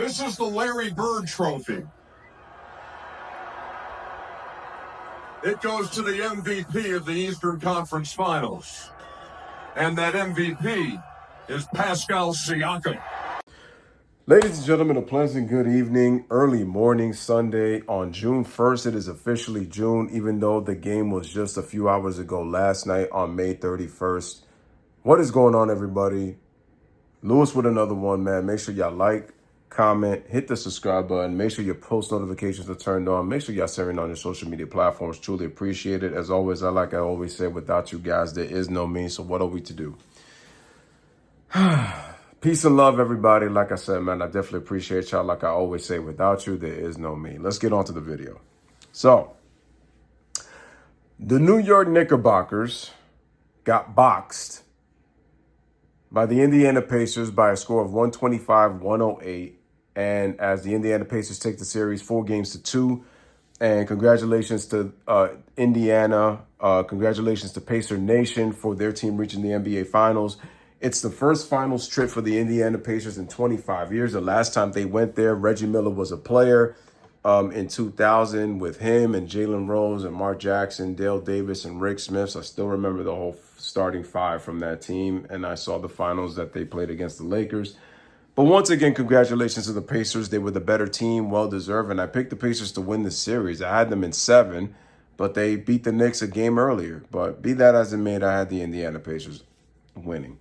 This is the Larry Bird Trophy. It goes to the MVP of the Eastern Conference Finals. And that MVP is Pascal Siakam. Ladies and gentlemen, a pleasant good evening, early morning Sunday on June 1st. It is officially June, even though the game was just a few hours ago last night on May 31st. What is going on, everybody? Louis with another one, man. Make sure y'all like, comment, hit the subscribe button. Make sure your post notifications are turned on. Make sure y'all sharing on your social media platforms. Truly appreciate it. As always, I always say, without you guys, there is no me. So what are we to do? Peace and love, everybody. Like I said, man, I definitely appreciate y'all. Like I always say, without you, there is no me. Let's get on to the video. So, the New York Knickerbockers got boxed by the Indiana Pacers by a score of 125-108. And as the Indiana Pacers take the series 4-2. And congratulations to Indiana. Congratulations to Pacer Nation for their team reaching the NBA Finals. It's the first finals trip for the Indiana Pacers in 25 years. The last time they went there, Reggie Miller was a player in 2000 with him and Jalen Rose and Mark Jackson, Dale Davis, and Rick Smith. So I still remember the whole starting five from that team. And I saw the finals that they played against the Lakers. But once again, congratulations to the Pacers. They were the better team, well-deserved. And I picked the Pacers to win the series. I had them in 7, but they beat the Knicks a game earlier. But be that as it may, I had the Indiana Pacers winning.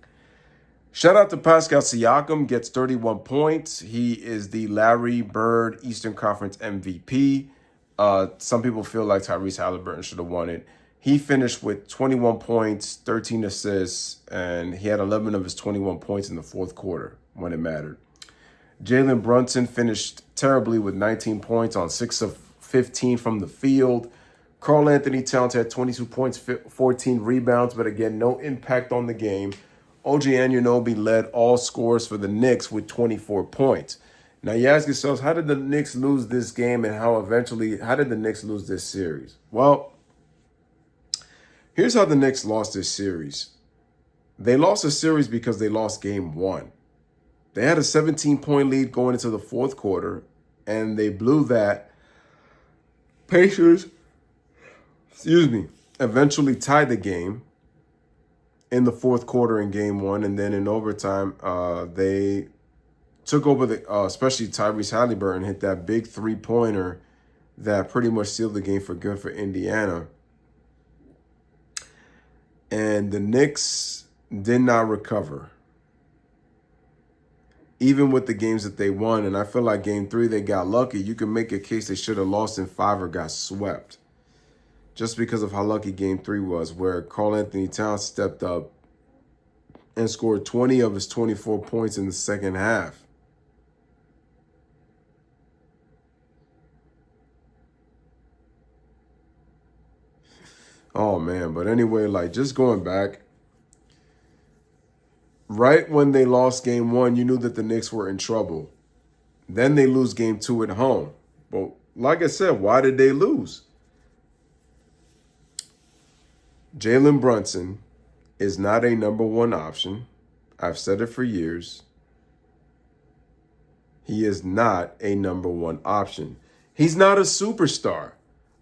Shout out to Pascal Siakam, gets 31 points. He is the Larry Bird Eastern Conference MVP. Some people feel like Tyrese Halliburton should have won it. He finished with 21 points, 13 assists, and he had 11 of his 21 points in the fourth quarter when it mattered. Jalen Brunson finished terribly with 19 points on 6 of 15 from the field. Karl Anthony Towns had 22 points, 14 rebounds, but again, no impact on the game. OG Anunoby led all scorers for the Knicks with 24 points. Now, you ask yourselves, how did the Knicks lose this game and how did the Knicks lose this series? Well, here's how the Knicks lost this series. They lost the series because they lost game 1. They had a 17-point lead going into the fourth quarter, and they blew that. Pacers, eventually tied the game in the fourth quarter in game 1, and then in overtime, they took over especially Tyrese Halliburton hit that big 3-pointer that pretty much sealed the game for good for Indiana. And the Knicks did not recover, even with the games that they won. And I feel like game 3, they got lucky. You can make a case they should have lost in 5 or got swept, just because of how lucky game 3 was, where Karl Anthony Towns stepped up and scored 20 of his 24 points in the second half. Oh, man. But anyway, just going back, right when they lost game 1, you knew that the Knicks were in trouble. Then they lose game 2 at home. But like I said, why did they lose? Jalen Brunson is not a number 1 option. I've said it for years. He is not a number 1 option. He's not a superstar.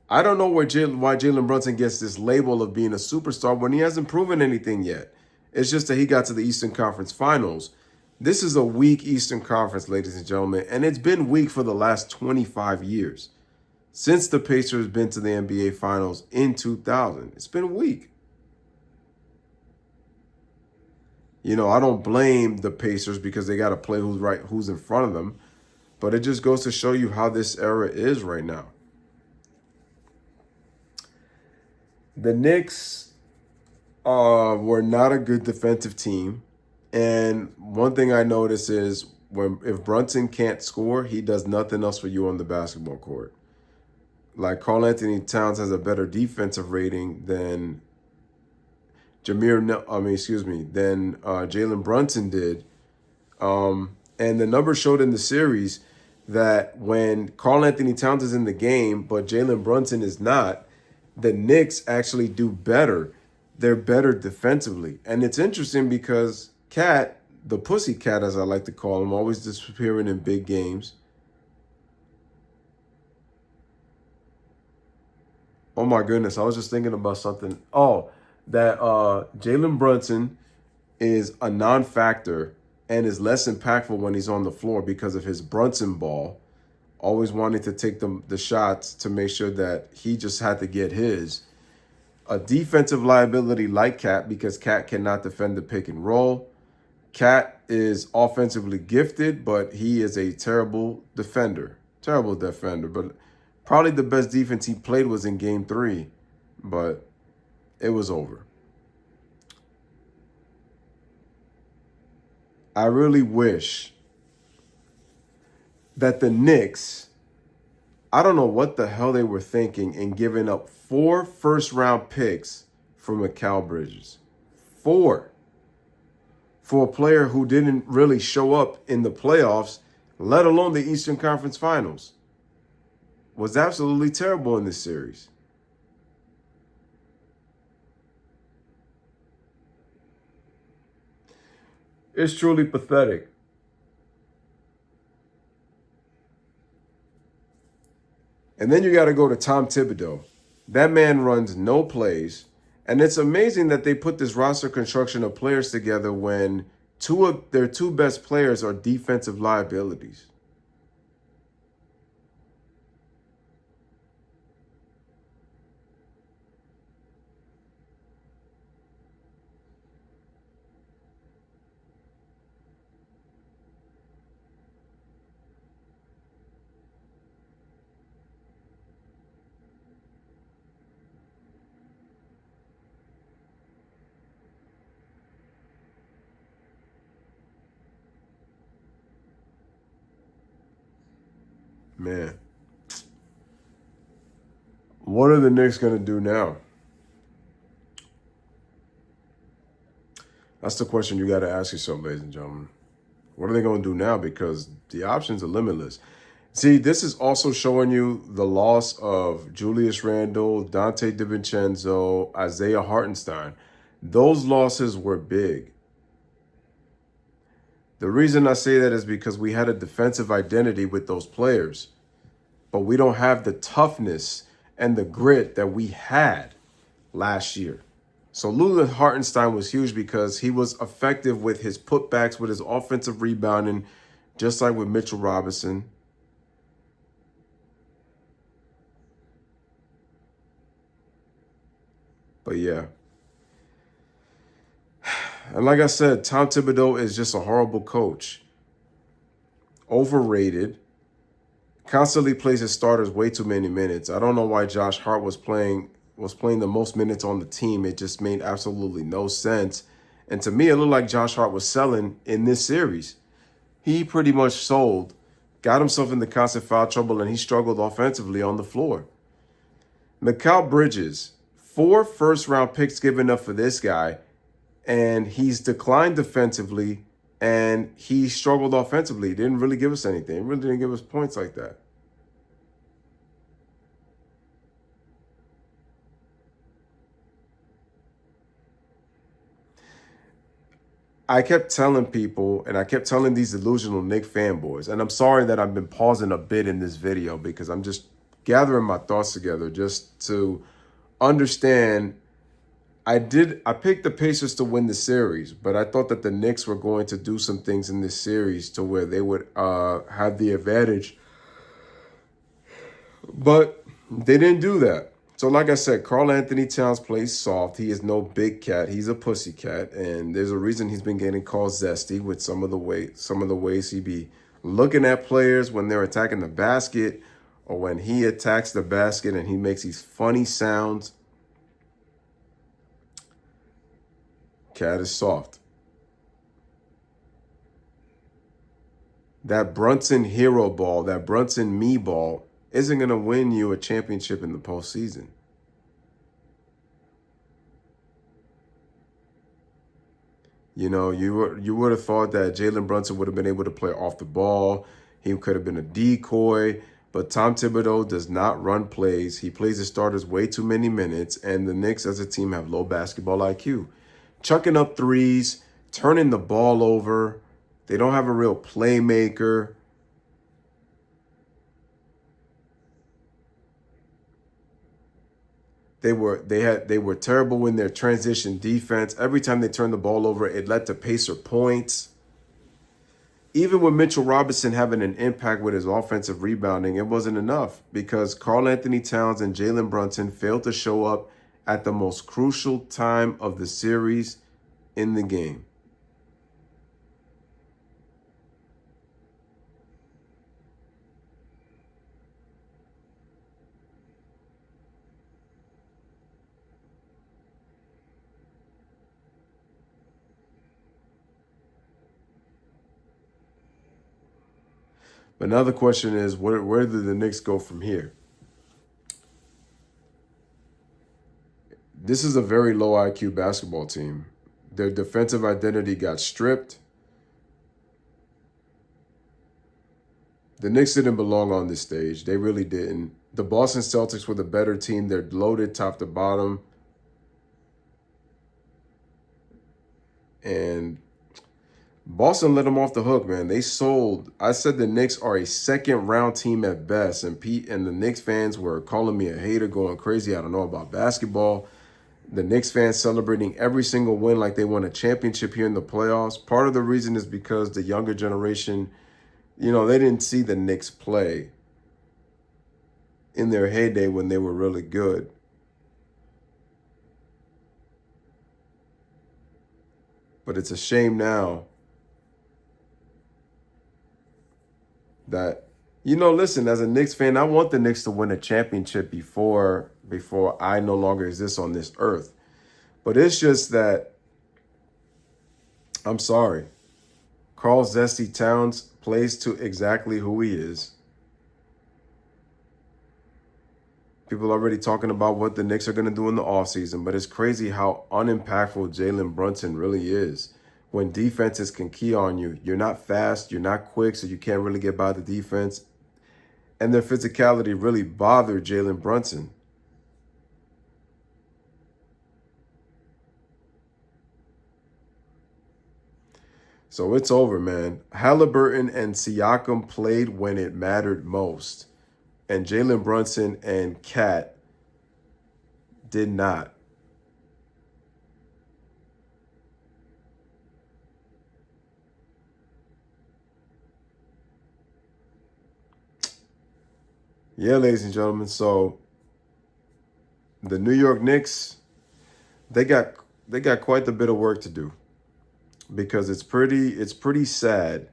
I don't know why Jalen Brunson gets this label of being a superstar when he hasn't proven anything yet. It's just that he got to the Eastern Conference Finals. This is a weak Eastern Conference, ladies and gentlemen, and it's been weak for the last 25 years. Since the Pacers been to the NBA Finals in 2000, it's been weak. I don't blame the Pacers because they got to play who's in front of them, but it just goes to show you how this era is right now. The Knicks were not a good defensive team, and one thing I notice is if Brunson can't score, he does nothing else for you on the basketball court. Like Karl Anthony Towns has a better defensive rating than Jalen Brunson did. And the numbers showed in the series that when Karl Anthony Towns is in the game, but Jalen Brunson is not, the Knicks actually do better. They're better defensively. And it's interesting because Cat the pussycat, as I like to call him, always disappearing in big games. Oh my goodness, I was just thinking about something. Oh, that Jalen Brunson is a non-factor and is less impactful when he's on the floor because of his Brunson ball, always wanting to take the shots to make sure that he just had to get his. A defensive liability like Cat because Cat cannot defend the pick and roll. Cat is offensively gifted, but he is a terrible defender. Terrible defender, but probably the best defense he played was in game 3, but it was over. I really wish that the Knicks, I don't know what the hell they were thinking in giving up 4 first-round picks for Mikal Bridges. 4. For a player who didn't really show up in the playoffs, let alone the Eastern Conference Finals. Was absolutely terrible in this series. It's truly pathetic. And then you got to go to Tom Thibodeau. That man runs no plays. And it's amazing that they put this roster construction of players together when 2 of their 2 best players are defensive liabilities. Man, what are the Knicks going to do now? That's the question you got to ask yourself, ladies and gentlemen. What are they going to do now? Because the options are limitless. See, this is also showing you the loss of Julius Randle, Dante DiVincenzo, Isaiah Hartenstein. Those losses were big. The reason I say that is because we had a defensive identity with those players, but we don't have the toughness and the grit that we had last year. So Lula Hartenstein was huge because he was effective with his putbacks, with his offensive rebounding, just like with Mitchell Robinson. But yeah. And like I said, Tom Thibodeau is just a horrible coach. Overrated. Constantly plays his starters way too many minutes. I don't know why Josh Hart was playing the most minutes on the team. It just made absolutely no sense. And to me, it looked like Josh Hart was selling in this series. He pretty much sold, got himself into constant foul trouble, and he struggled offensively on the floor. Mikal Bridges, 4 first-round picks given up for this guy, and he's declined defensively, and he struggled offensively. He didn't really give us anything. He really didn't give us points like that. I kept telling people, and I kept telling these delusional Knicks fanboys, and I'm sorry that I've been pausing a bit in this video because I'm just gathering my thoughts together just to understand. I picked the Pacers to win the series, but I thought that the Knicks were going to do some things in this series to where they would have the advantage. But they didn't do that. So like I said, Karl Anthony Towns plays soft. He is no big cat. He's a pussy cat. And there's a reason he's been getting called zesty with some of the ways he be looking at players when they're attacking the basket or when he attacks the basket and he makes these funny sounds. Cat is soft. That Brunson hero ball, that Brunson me ball, isn't going to win you a championship in the postseason. You know, you would have thought that Jalen Brunson would have been able to play off the ball. He could have been a decoy. But Tom Thibodeau does not run plays. He plays his starters way too many minutes. And the Knicks as a team have low basketball IQ. Chucking up threes, turning the ball over. They don't have a real playmaker. They were terrible in their transition defense. Every time they turned the ball over, it led to Pacer points. Even with Mitchell Robinson having an impact with his offensive rebounding, it wasn't enough because Karl Anthony Towns and Jalen Brunson failed to show up at the most crucial time of the series in the game. But now the question is, where do the Knicks go from here? This is a very low IQ basketball team. Their defensive identity got stripped. The Knicks didn't belong on this stage. They really didn't. The Boston Celtics were the better team. They're loaded top to bottom. And Boston let them off the hook, man. They sold. I said the Knicks are a second-round team at best. And Pete and the Knicks fans were calling me a hater, going crazy. I don't know about basketball. The Knicks fans celebrating every single win like they won a championship here in the playoffs. Part of the reason is because the younger generation, they didn't see the Knicks play in their heyday when they were really good. But it's a shame now that, listen, as a Knicks fan, I want the Knicks to win a championship before I no longer exist on this earth. But it's just that, I'm sorry, Karl Zesty Towns plays to exactly who he is. People are already talking about what the Knicks are going to do in the offseason, but it's crazy how unimpactful Jalen Brunson really is. When defenses can key on you, you're not fast, you're not quick, so you can't really get by the defense. And their physicality really bothered Jalen Brunson. So it's over, man. Halliburton and Siakam played when it mattered most. And Jalen Brunson and Cat did not. Yeah, ladies and gentlemen. So the New York Knicks, they got quite a bit of work to do, because it's pretty sad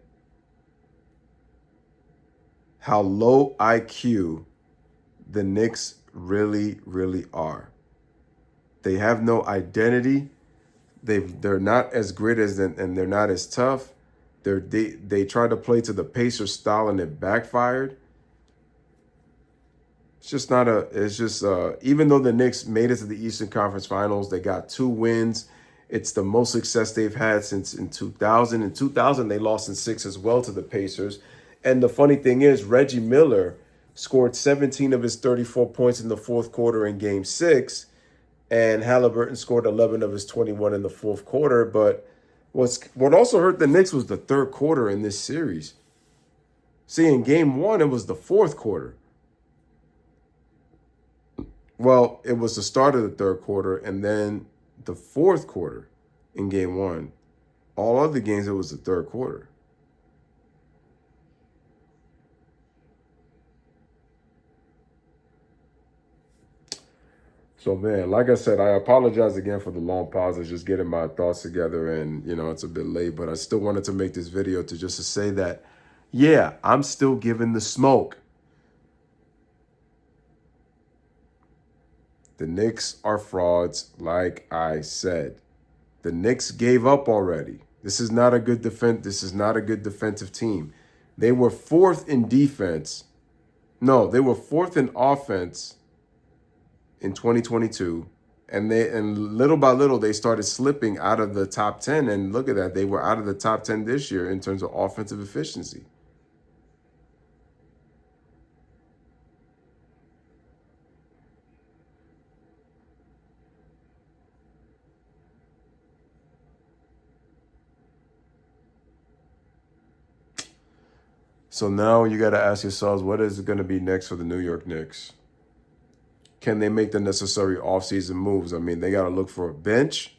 how low IQ the Knicks really, really are. They have no identity. They're not as great as them, and they're not as tough. They tried to play to the Pacers style and it backfired. Even though the Knicks made it to the Eastern Conference Finals, they got 2 wins. It's the most success they've had since in 2000. In 2000, they lost in 6 as well to the Pacers. And the funny thing is, Reggie Miller scored 17 of his 34 points in the fourth quarter in Game 6, and Halliburton scored 11 of his 21 in the fourth quarter. But what also hurt the Knicks was the third quarter in this series. See, in Game 1, it was the fourth quarter. Well, it was the start of the third quarter and then the fourth quarter in Game 1. All other games, it was the third quarter. So, man, like I said, I apologize again for the long pause. I was just getting my thoughts together, and, it's a bit late, but I still wanted to make this video to say that, yeah, I'm still giving the smoke. The Knicks are frauds, like I said. The Knicks gave up already. This is not a good defensive team. They were 4th in defense. No, they were 4th in offense in 2022. And little by little, they started slipping out of the top 10. And look at that. They were out of the top 10 this year in terms of offensive efficiency. So now you got to ask yourselves, what is going to be next for the New York Knicks? Can they make the necessary offseason moves? I mean, they got to look for a bench.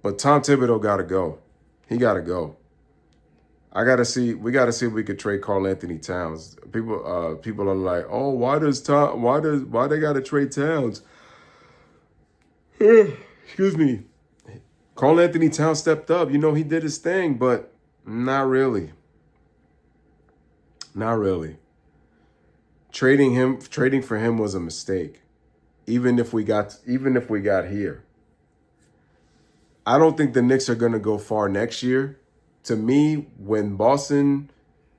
But Tom Thibodeau got to go. He got to go. We got to see if we could trade Karl Anthony Towns. People are like, oh, why they got to trade Towns? Excuse me. Karl Anthony Towns stepped up. He did his thing, but not really. Not really. Trading for him was a mistake. Even if we got here. I don't think the Knicks are going to go far next year. To me, when Boston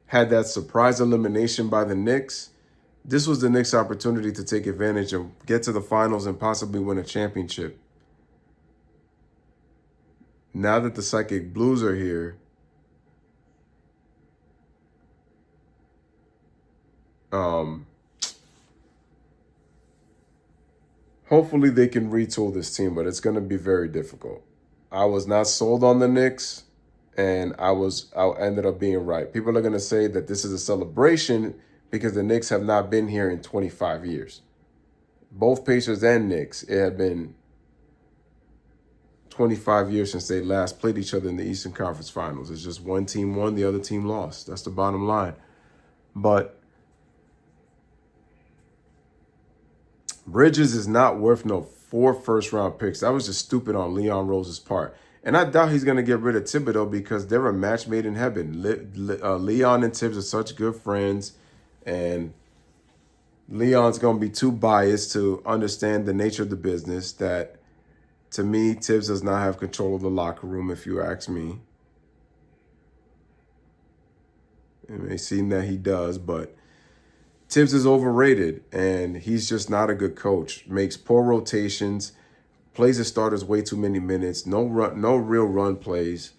had that surprise elimination by the Knicks, this was the Knicks' opportunity to take advantage and get to the finals and possibly win a championship. Now that the Psychic Blues are here, hopefully they can retool this team, but it's going to be very difficult. I was not sold on the Knicks, and I ended up being right. People are going to say that this is a celebration because the Knicks have not been here in 25 years. Both Pacers and Knicks, it had been 25 years since they last played each other in the Eastern Conference Finals. It's just one team won, the other team lost. That's the bottom line. But Bridges is not worth no 4 first-round picks. That was just stupid on Leon Rose's part. And I doubt he's going to get rid of Thibodeau because they're a match made in heaven. Leon and Tibbs are such good friends, and Leon's going to be too biased to understand the nature of the business that, to me, Tibbs does not have control of the locker room, if you ask me. It may seem that he does, but Tibbs is overrated, and he's just not a good coach. Makes poor rotations, plays his starters way too many minutes, no real run plays.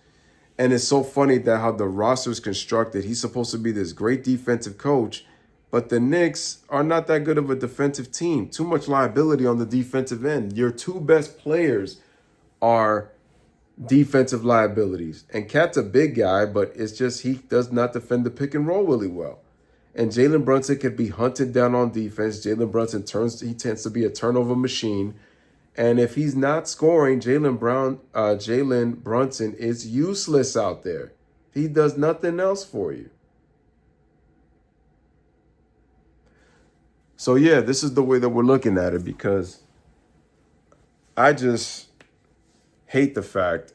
And it's so funny that how the roster is constructed. He's supposed to be this great defensive coach, but the Knicks are not that good of a defensive team. Too much liability on the defensive end. Your 2 best players are defensive liabilities. And Cat's a big guy, but it's just he does not defend the pick and roll really well. And Jalen Brunson could be hunted down on defense. Jalen Brunson tends to be a turnover machine. And if he's not scoring, Jalen Brunson is useless out there. He does nothing else for you. So, yeah, this is the way that we're looking at it because I just hate the fact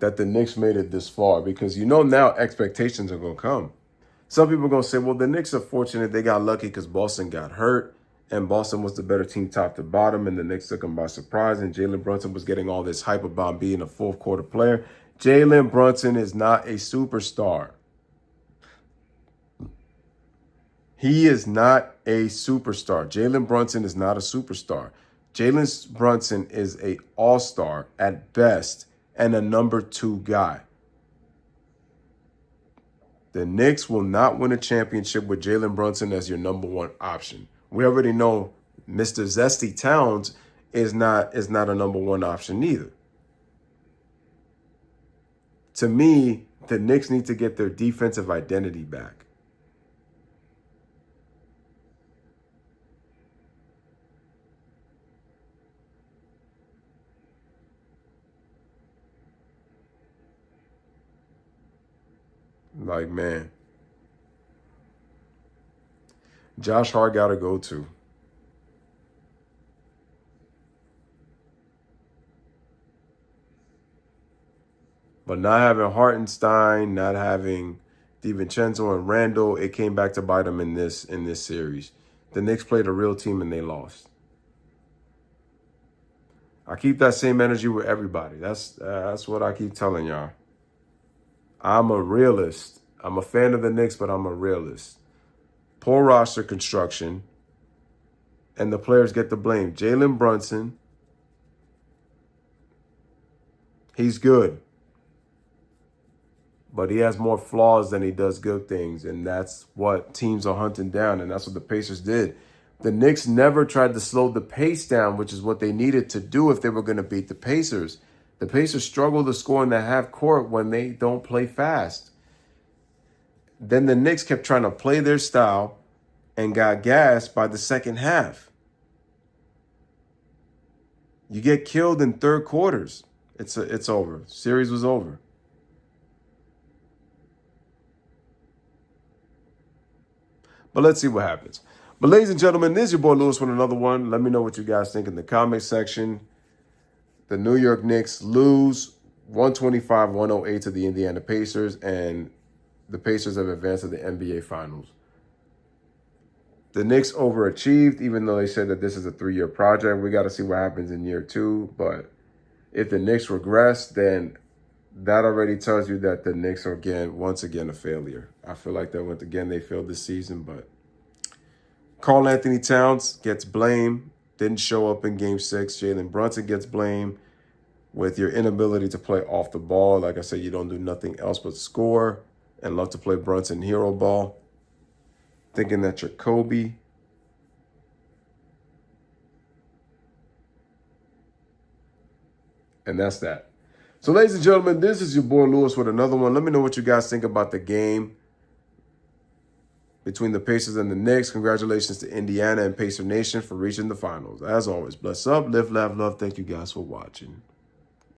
that the Knicks made it this far because now expectations are going to come. Some people are going to say, well, the Knicks are fortunate they got lucky because Boston got hurt and Boston was the better team top to bottom and the Knicks took them by surprise and Jalen Brunson was getting all this hype about being a fourth quarter player. Jalen Brunson is not a superstar. He is not a superstar. Jalen Brunson is not a superstar. Jalen Brunson is an all-star at best and a number 2 guy. The Knicks will not win a championship with Jalen Brunson as your number 1 option. We already know Mr. Zesty Towns is not a number 1 option either. To me, the Knicks need to get their defensive identity back. Like, man, Josh Hart got to go too. But not having Hartenstein, not having DiVincenzo and Randall, it came back to bite them in this series. The Knicks played a real team and they lost. I keep that same energy with everybody. That's what I keep telling y'all. I'm a realist. I'm a fan of the Knicks, but I'm a realist. Poor roster construction, and the players get the blame. Jalen Brunson, he's good, but he has more flaws than he does good things, and that's what teams are hunting down, and that's what the Pacers did. The Knicks never tried to slow the pace down, which is what they needed to do if they were going to beat the Pacers. The Pacers struggle to score in the half court when they don't play fast. Then the Knicks kept trying to play their style and got gassed by the second half. You get killed in third quarters. It's over. Series was over. But let's see what happens. But ladies and gentlemen, this is your boy Louis with another one. Let me know what you guys think in the comment section. The New York Knicks lose 125-108 to the Indiana Pacers, and the Pacers have advanced to the NBA Finals. The Knicks overachieved, even though they said that this is a 3-year project. We got to see what happens in year 2. But if the Knicks regress, then that already tells you that the Knicks are, once again, a failure. I feel like that they failed this season. But Karl Anthony Towns gets blamed. Didn't show up in Game 6. Jalen Brunson gets blamed with your inability to play off the ball. Like I said, you don't do nothing else but score and love to play Brunson hero ball, thinking that you're Kobe. And that's that. So, ladies and gentlemen, this is your boy Louis with another one. Let me know what you guys think about the game between the Pacers and the Knicks. Congratulations to Indiana and Pacer Nation for reaching the finals. As always, bless up, live, laugh, love. Thank you guys for watching.